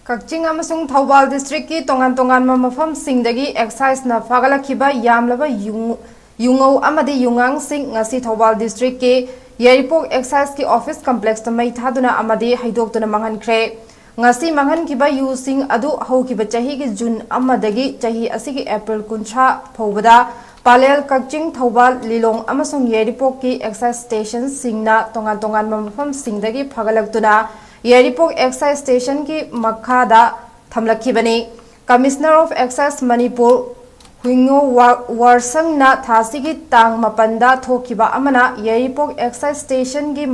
Kakching amasung Thawbal district ki tongan mafam singdagi exercise na fagalakhiba yamlaba yungau amadi yungang sing ngasi Thawbal district ki Yaripok exercise ki office complex ta mai thaduna amadi haidoktuna manghankhre ngasi manghankhiba yu sing adu haukiba chahi ki June amadagi chahi asigi April kuncha phobada Palel Kakching Thawbal Lilong amasung Yaripok ki exercise station singna tongan mafam singdagi phagalaktuna Yaripok Excise Station ki Makhada Thamlakhibani Commissioner of Excise Manipur Huingo Warsang na thasi ki tang mapanda thokiba amana Yaripok Excise Station ki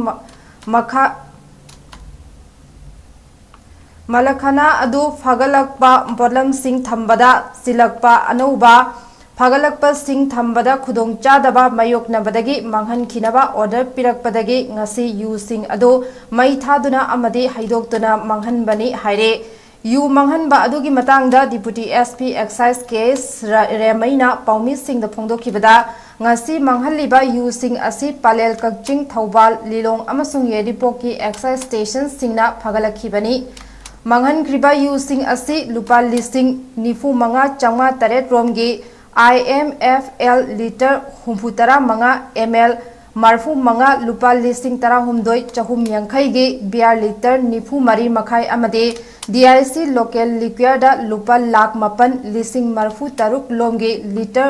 Malakhana adu Fagalakpa Bodlam Singh Thambada Silakpa Anauba Fagalakpa Singh Thambada Khudong Chadaba Mayoknabadagi Manghan Kinaba Order Pirakpadagi Ngasi Yu Singh adu Mai Thaduna Amadi Haidoktuna Manghan Bani Haire Yu Manghan Ba adugi matangda Deputy SP Excise Case Remaina Paumi Singh da Phongdokibada Ngasi Manghanliba Yu Singh asi Palel Kakching Thawbal Lilong amasung Yaripok ki Excise Station Singna Phagalakhibani Manghan Kriba Yu Singh asi Lupa Listing Nifu Manga Changma Taret Romgi IMFL liter humputara manga ml marfu manga lupa listing tara humdoi chahum yankhai ge biar liter nifu mari makhai amade DIC local liquor da lupa lakh mapan lising marfu taruk lomge liter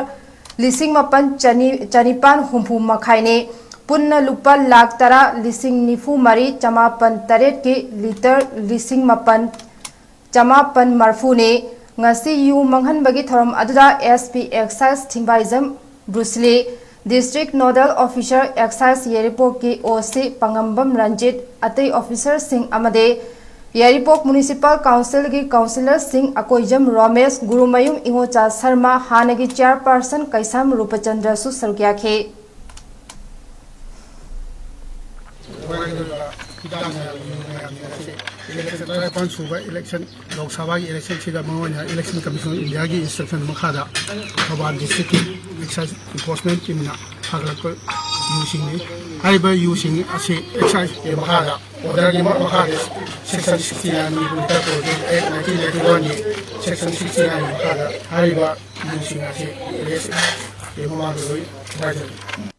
lising mapan chanipan humpu makhai ne punna lupa lakh tara lising nifu mari chamapan taret ke liter lising mapan chamapan marfu ne ngasi yu manghan bagi thoram aduda SP Excise Thingbaizam Bruce Lee District Nodal Officer Excise Yaripok ki OC Pangambam Ranjit atai officer sing amade Yaripok Municipal Council ki Councillor Singh Akoijam Ramesh Gurumayum Ingocha Sharma Hanagi Chairperson Kaisam Rupachandra su sarukya khe election Lok Sabha election sida mawanya election commission India gi instruction makhada Thawbal district excise enforcement team na phaglak using ni haiba using ase excise ke makhada order gi makhada section 69 ni bulta ko 1981 ni section 69 makhada haiba using ase ke makhada